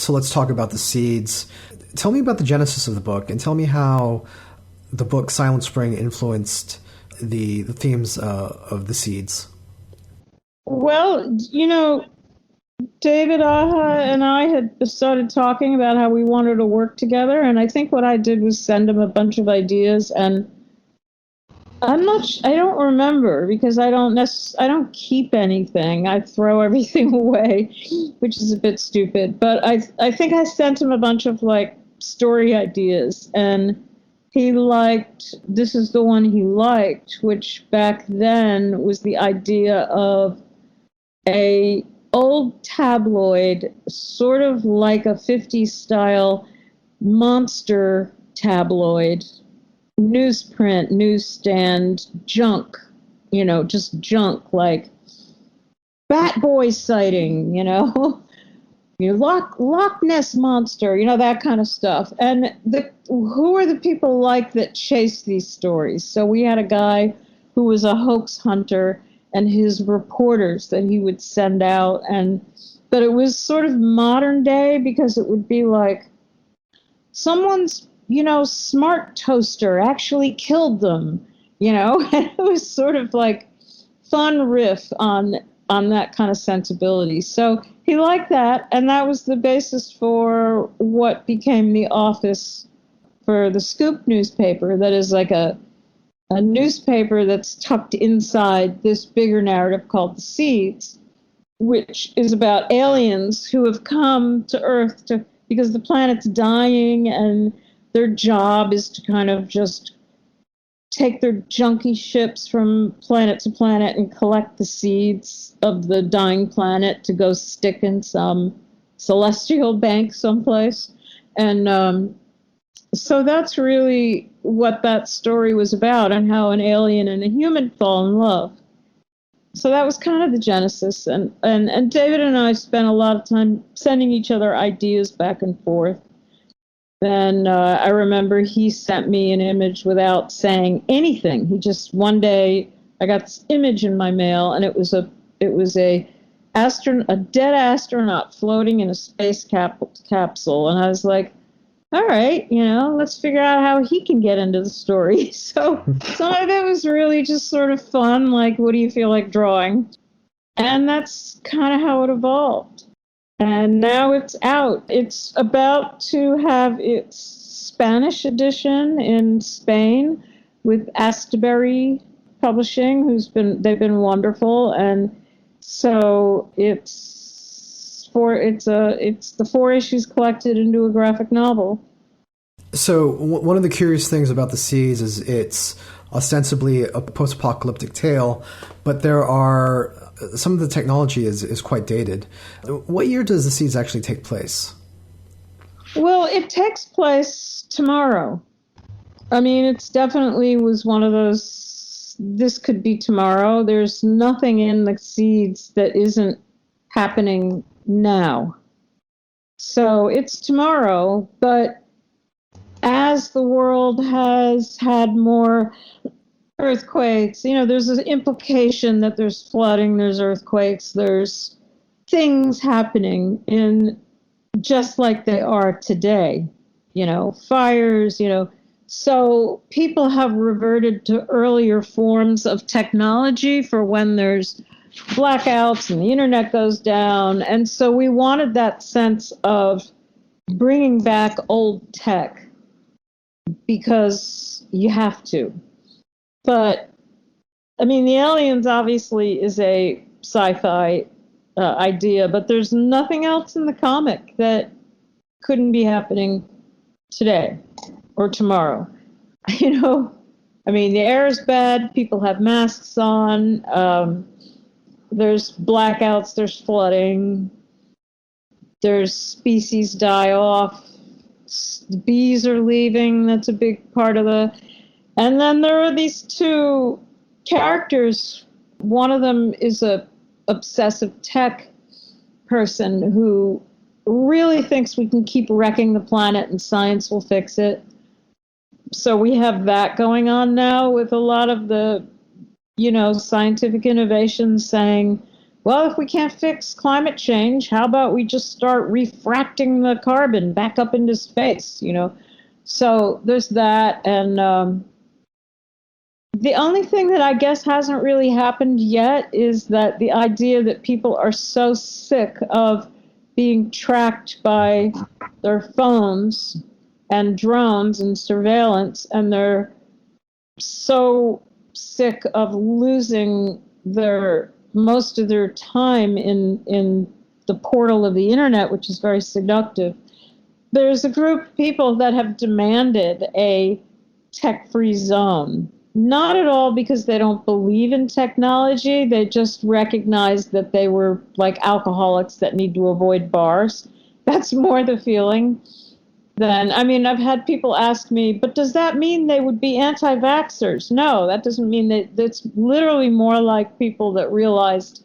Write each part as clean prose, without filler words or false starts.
So let's talk about the seeds. Tell me about the genesis of the book, and tell me how the book Silent Spring influenced the themes of the seeds. Well, David Aha and I had started talking about how we wanted to work together, and I think what I did was send him a bunch of ideas, and I don't remember because I don't keep anything. I throw everything away, which is a bit stupid. But I think I sent him a bunch of like story ideas, and he liked, this is the one he liked, which back then was the idea of a old tabloid, sort of like a 50s style monster tabloid, newsprint, newsstand, junk, just junk, like Bat Boy sighting, Loch Ness monster, that kind of stuff. And who are the people like that chase these stories? So we had a guy who was a hoax hunter and his reporters that he would send out, but it was sort of modern day because it would be like someone's smart toaster actually killed them, and it was sort of like fun riff on that kind of sensibility. So he liked that, and that was the basis for what became the office for the Scoop newspaper. That is like a newspaper that's tucked inside this bigger narrative called The Seeds, which is about aliens who have come to Earth because the planet's dying, and their job is to kind of just take their junky ships from planet to planet and collect the seeds of the dying planet to go stick in some celestial bank someplace. And so that's really what that story was about, and how an alien and a human fall in love. So that was kind of the genesis. And David and I spent a lot of time sending each other ideas back and forth. Then I remember he sent me an image without saying anything. He just, one day, I got this image in my mail, and it was a dead astronaut floating in a space capsule. And I was like, all right, let's figure out how he can get into the story. So some of it was really just sort of fun, like, what do you feel like drawing? And that's kind of how it evolved. And now it's out. It's about to have its Spanish edition in Spain with Astaberry Publishing, they've been wonderful. And so it's the 4 issues collected into a graphic novel. So one of the curious things about The Seeds is it's ostensibly a post-apocalyptic tale, but there are some of the technology is quite dated. What year does The Seeds actually take place? Well, it takes place tomorrow. I mean, it's definitely was one of those, this could be tomorrow. There's nothing in The Seeds that isn't happening now. So it's tomorrow, but as the world has had more earthquakes, there's an implication that there's flooding, there's earthquakes, there's things happening in just like they are today, fires, So people have reverted to earlier forms of technology for when there's blackouts and the internet goes down. And so we wanted that sense of bringing back old tech because you have to. But, I mean, the aliens obviously is a sci-fi idea, but there's nothing else in the comic that couldn't be happening today or tomorrow. I mean, the air is bad, people have masks on, there's blackouts, there's flooding, there's species die off, the bees are leaving, that's a big part of the... And then there are these 2 characters. One of them is a obsessive tech person who really thinks we can keep wrecking the planet and science will fix it. So we have that going on now with a lot of the, scientific innovations saying well, if we can't fix climate change, how about we just start refracting the carbon back up into space, you know? So there's that. And the only thing that I guess hasn't really happened yet is that the idea that people are so sick of being tracked by their phones and drones and surveillance, and they're so sick of losing their most of their time in the portal of the internet, which is very seductive. There's a group of people that have demanded a tech-free zone. Not at all because they don't believe in technology. They just recognize that they were like alcoholics that need to avoid bars. That's more the feeling than, I mean, I've had people ask me, but does that mean they would be anti-vaxxers? No, that doesn't mean that. That's literally more like people that realized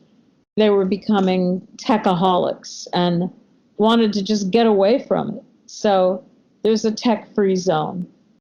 they were becoming techaholics and wanted to just get away from it. So there's a tech-free zone.